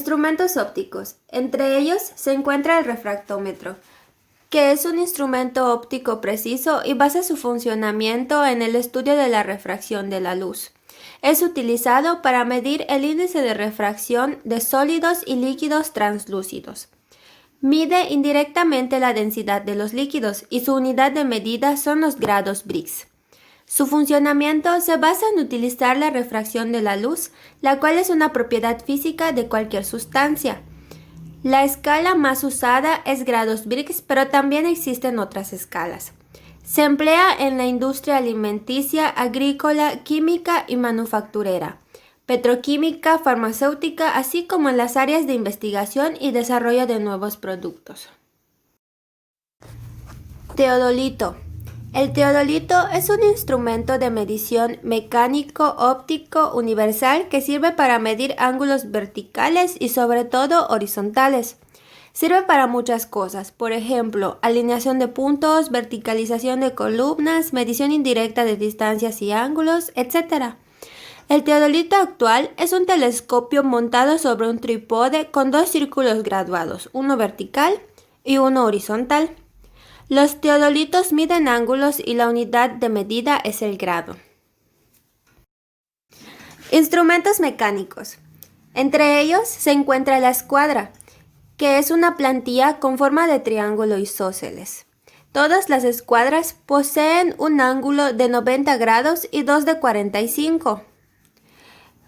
Instrumentos ópticos. Entre ellos se encuentra el refractómetro, que es un instrumento óptico preciso y basa su funcionamiento en el estudio de la refracción de la luz. Es utilizado para medir el índice de refracción de sólidos y líquidos translúcidos. Mide indirectamente la densidad de los líquidos y su unidad de medida son los grados Brix. Su funcionamiento se basa en utilizar la refracción de la luz, la cual es una propiedad física de cualquier sustancia. La escala más usada es grados Brix, pero también existen otras escalas. Se emplea en la industria alimenticia, agrícola, química y manufacturera, petroquímica, farmacéutica, así como en las áreas de investigación y desarrollo de nuevos productos. Teodolito. El teodolito es un instrumento de medición mecánico-óptico universal que sirve para medir ángulos verticales y sobre todo horizontales. Sirve para muchas cosas, por ejemplo, alineación de puntos, verticalización de columnas, medición indirecta de distancias y ángulos, etc. El teodolito actual es un telescopio montado sobre un trípode con dos círculos graduados, uno vertical y uno horizontal. Los teodolitos miden ángulos y la unidad de medida es el grado. Instrumentos mecánicos. Entre ellos se encuentra la escuadra, que es una plantilla con forma de triángulo isósceles. Todas las escuadras poseen un ángulo de 90 grados y dos de 45.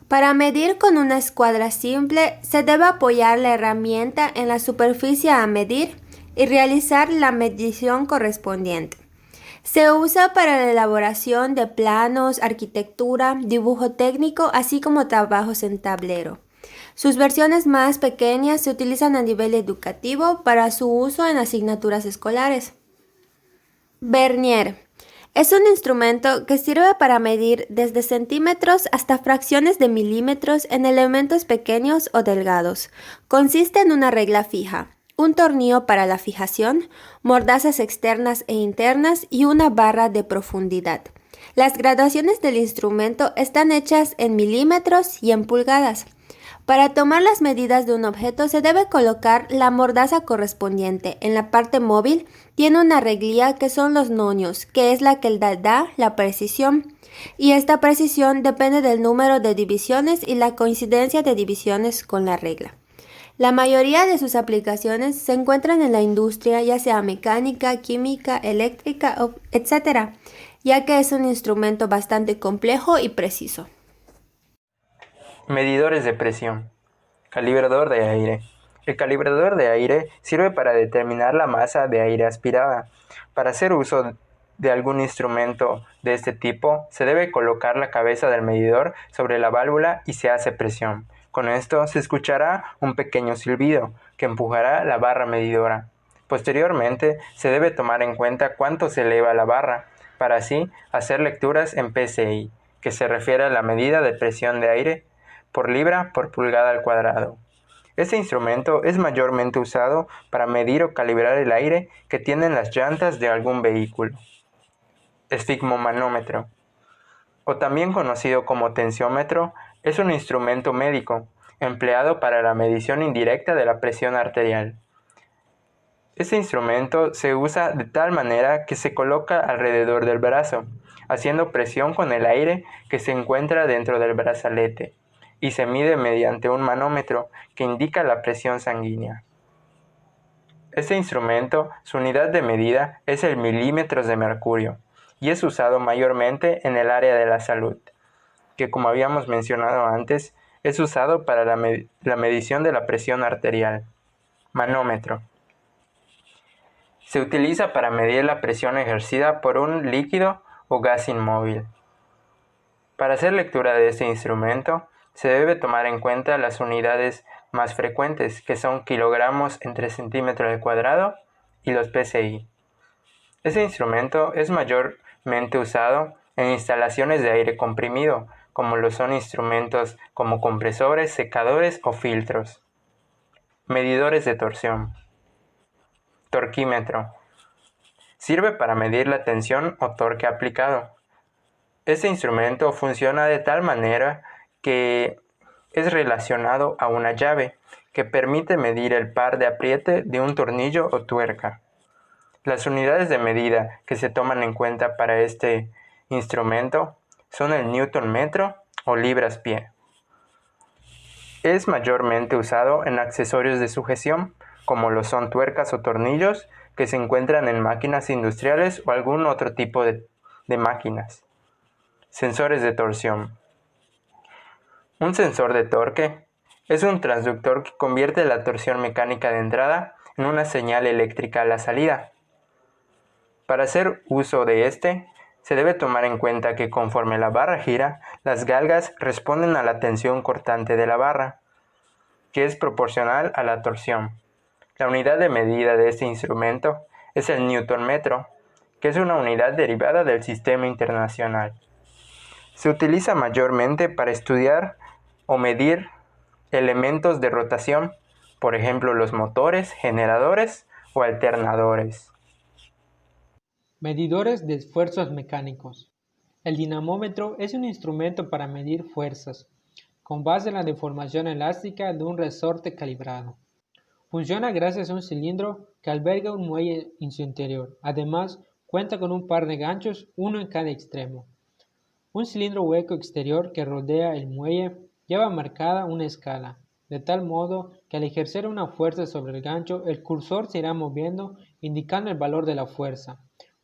Para medir con una escuadra simple, se debe apoyar la herramienta en la superficie a medir y realizar la medición correspondiente. Se usa para la elaboración de planos, arquitectura, dibujo técnico, así como trabajos en tablero. Sus versiones más pequeñas se utilizan a nivel educativo para su uso en asignaturas escolares. Vernier. Es un instrumento que sirve para medir desde centímetros hasta fracciones de milímetros en elementos pequeños o delgados. Consiste en una regla fija, un tornillo para la fijación, mordazas externas e internas y una barra de profundidad. Las graduaciones del instrumento están hechas en milímetros y en pulgadas. Para tomar las medidas de un objeto se debe colocar la mordaza correspondiente. En la parte móvil tiene una reglía que son los nonios, que es la que da la precisión. Y esta precisión depende del número de divisiones y la coincidencia de divisiones con la regla. La mayoría de sus aplicaciones se encuentran en la industria, ya sea mecánica, química, eléctrica, etc., ya que es un instrumento bastante complejo y preciso. Medidores de presión. Calibrador de aire. El calibrador de aire sirve para determinar la masa de aire aspirada. Para hacer uso de algún instrumento de este tipo, se debe colocar la cabeza del medidor sobre la válvula y se hace presión. Con esto se escuchará un pequeño silbido que empujará la barra medidora. Posteriormente, se debe tomar en cuenta cuánto se eleva la barra, para así hacer lecturas en PSI, que se refiere a la medida de presión de aire por libra por pulgada al cuadrado. Este instrumento es mayormente usado para medir o calibrar el aire que tienen las llantas de algún vehículo. Esfigmomanómetro, o también conocido como tensiómetro, es un instrumento médico empleado para la medición indirecta de la presión arterial. Este instrumento se usa de tal manera que se coloca alrededor del brazo, haciendo presión con el aire que se encuentra dentro del brazalete, y se mide mediante un manómetro que indica la presión sanguínea. Este instrumento, su unidad de medida es el milímetros de mercurio, y es usado mayormente en el área de la salud, que como habíamos mencionado antes, es usado para la medición de la presión arterial. Manómetro. Se utiliza para medir la presión ejercida por un líquido o gas inmóvil. Para hacer lectura de este instrumento, se debe tomar en cuenta las unidades más frecuentes, que son kilogramos entre centímetro al cuadrado y los PSI. Este instrumento es mayormente usado en instalaciones de aire comprimido, como lo son instrumentos como compresores, secadores o filtros. Medidores de torsión. Torquímetro. Sirve para medir la tensión o torque aplicado. Este instrumento funciona de tal manera que es relacionado a una llave que permite medir el par de apriete de un tornillo o tuerca. Las unidades de medida que se toman en cuenta para este instrumento son el newton metro o libras-pie. Es mayormente usado en accesorios de sujeción, como lo son tuercas o tornillos que se encuentran en máquinas industriales o algún otro tipo de máquinas. Sensores de torsión. Un sensor de torque es un transductor que convierte la torsión mecánica de entrada en una señal eléctrica a la salida. Para hacer uso de este, se debe tomar en cuenta que conforme la barra gira, las galgas responden a la tensión cortante de la barra, que es proporcional a la torsión. La unidad de medida de este instrumento es el newton metro, que es una unidad derivada del sistema internacional. Se utiliza mayormente para estudiar o medir elementos de rotación, por ejemplo los motores, generadores o alternadores. Medidores de esfuerzos mecánicos. El dinamómetro es un instrumento para medir fuerzas, con base en la deformación elástica de un resorte calibrado. Funciona gracias a un cilindro que alberga un muelle en su interior. Además, cuenta con un par de ganchos, uno en cada extremo. Un cilindro hueco exterior que rodea el muelle lleva marcada una escala, de tal modo que al ejercer una fuerza sobre el gancho, el cursor se irá moviendo indicando el valor de la fuerza,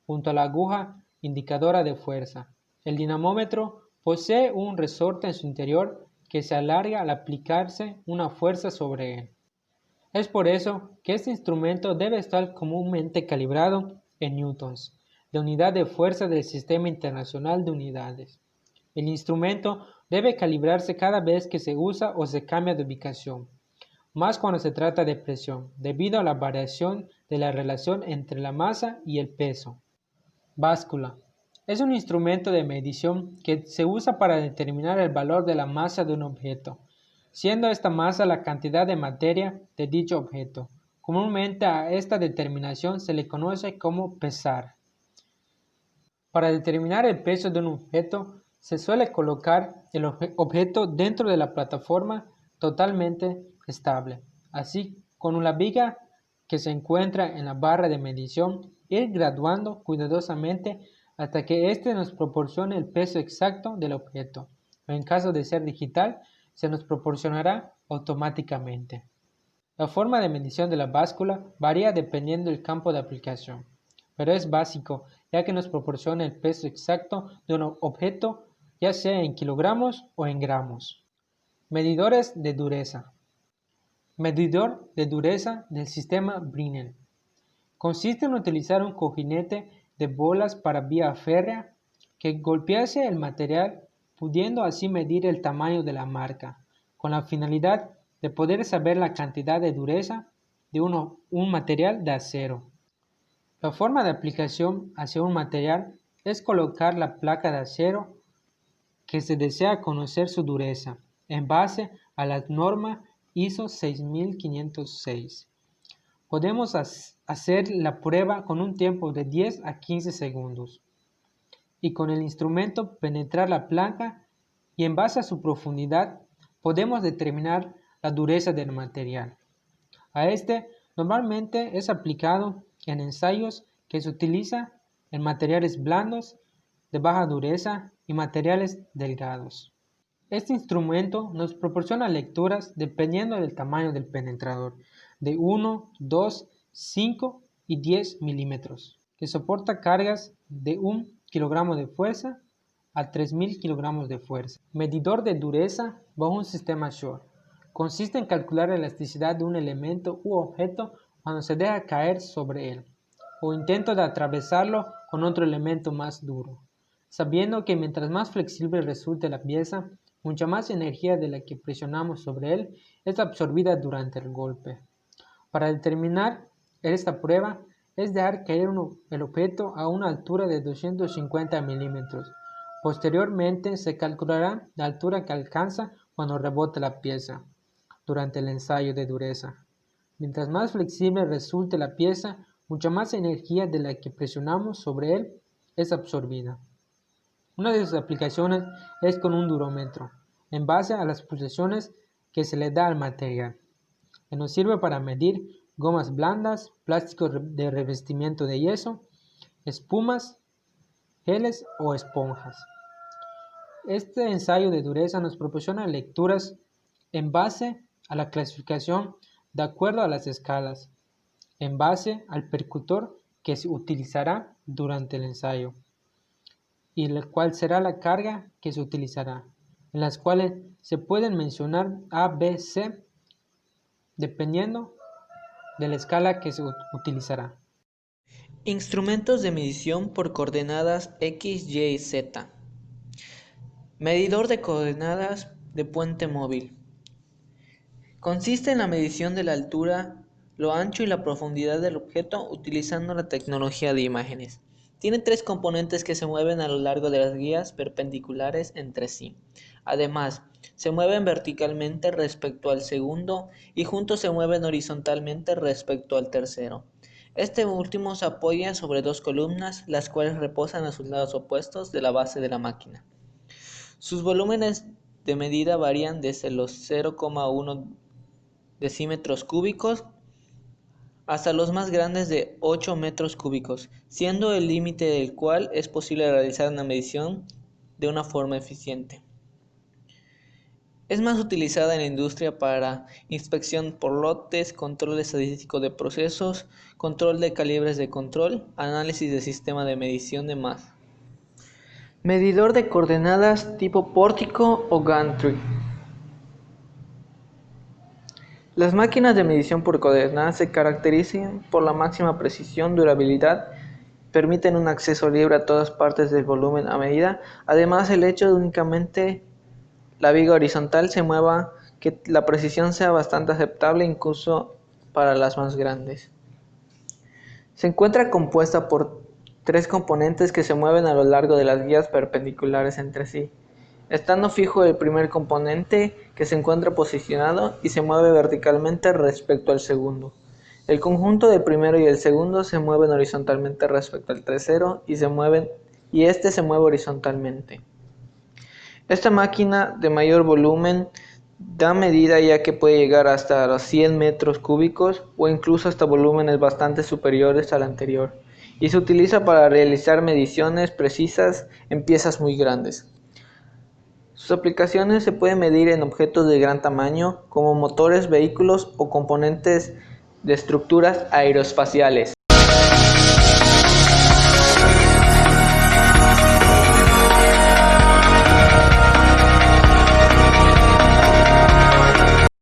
junto a la aguja indicadora de fuerza. El dinamómetro posee un resorte en su interior que se alarga al aplicarse una fuerza sobre él. Es por eso que este instrumento debe estar comúnmente calibrado en newtons, la unidad de fuerza del Sistema Internacional de Unidades. El instrumento debe calibrarse cada vez que se usa o se cambia de ubicación, más cuando se trata de presión, debido a la variación de la relación entre la masa y el peso. Báscula. Es un instrumento de medición que se usa para determinar el valor de la masa de un objeto, siendo esta masa la cantidad de materia de dicho objeto. Comúnmente a esta determinación se le conoce como pesar. Para determinar el peso de un objeto, se suele colocar el objeto dentro de la plataforma totalmente estable. Así, con una viga que se encuentra en la barra de medición, ir graduando cuidadosamente hasta que éste nos proporcione el peso exacto del objeto, o en caso de ser digital, se nos proporcionará automáticamente. La forma de medición de la báscula varía dependiendo del campo de aplicación, pero es básico ya que nos proporciona el peso exacto de un objeto, ya sea en kilogramos o en gramos. Medidores de dureza. Medidor de dureza del sistema Brinell. Consiste en utilizar un cojinete de bolas para vía férrea que golpease el material, pudiendo así medir el tamaño de la marca, con la finalidad de poder saber la cantidad de dureza de un material de acero. La forma de aplicación hacia un material es colocar la placa de acero que se desea conocer su dureza, en base a la norma ISO 6506. Podemos hacer la prueba con un tiempo de 10 a 15 segundos y con el instrumento penetrar la placa y en base a su profundidad podemos determinar la dureza del material. A este normalmente es aplicado en ensayos que se utiliza en materiales blandos, de baja dureza y materiales delgados. Este instrumento nos proporciona lecturas dependiendo del tamaño del penetrador, de 1, 2, 5 y 10 milímetros, que soporta cargas de 1 kilogramo de fuerza a 3.000 kilogramos de fuerza. Medidor de dureza bajo un sistema Shor. Consiste en calcular la elasticidad de un elemento u objeto cuando se deja caer sobre él, o intento de atravesarlo con otro elemento más duro, sabiendo que mientras más flexible resulte la pieza, mucha más energía de la que presionamos sobre él es absorbida durante el golpe. Para determinar esta prueba es dejar caer el objeto a una altura de 250 milímetros. Posteriormente se calculará la altura que alcanza cuando rebote la pieza durante el ensayo de dureza. Mientras más flexible resulte la pieza, mucha más energía de la que presionamos sobre él es absorbida. Una de sus aplicaciones es con un durómetro, en base a las pulsaciones que se le da al material, que nos sirve para medir gomas blandas, plásticos de revestimiento de yeso, espumas, geles o esponjas. Este ensayo de dureza nos proporciona lecturas en base a la clasificación de acuerdo a las escalas, en base al percutor que se utilizará durante el ensayo y cuál será la carga que se utilizará, en las cuales se pueden mencionar A, B, C, dependiendo de la escala que se utilizará. Instrumentos de medición por coordenadas X, Y y Z. Medidor de coordenadas de puente móvil. Consiste en la medición de la altura, lo ancho y la profundidad del objeto utilizando la tecnología de imágenes. Tiene 3 componentes que se mueven a lo largo de las guías perpendiculares entre sí. Además, se mueven verticalmente respecto al segundo y juntos se mueven horizontalmente respecto al tercero. Este último se apoya sobre 2 columnas, las cuales reposan a sus lados opuestos de la base de la máquina. Sus volúmenes de medida varían desde los 0,1 decímetros cúbicos hasta los más grandes de 8 metros cúbicos, siendo el límite del cual es posible realizar una medición de una forma eficiente. Es más utilizada en la industria para inspección por lotes, control estadístico de procesos, control de calibres de control, análisis de sistema de medición de masa. Medidor de coordenadas tipo pórtico o gantry. Las máquinas de medición por coordenadas se caracterizan por la máxima precisión, durabilidad, permiten un acceso libre a todas partes del volumen a medida. Además, el hecho de únicamente la viga horizontal se mueva, que la precisión sea bastante aceptable incluso para las más grandes. Se encuentra compuesta por 3 componentes que se mueven a lo largo de las guías perpendiculares entre sí, estando fijo el primer componente que se encuentra posicionado y se mueve verticalmente respecto al segundo. El conjunto del primero y el segundo se mueven horizontalmente respecto al tercero y este se mueve horizontalmente. Esta máquina de mayor volumen da medida ya que puede llegar hasta los 100 metros cúbicos o incluso hasta volúmenes bastante superiores al anterior y se utiliza para realizar mediciones precisas en piezas muy grandes. Sus aplicaciones se pueden medir en objetos de gran tamaño como motores, vehículos o componentes de estructuras aeroespaciales.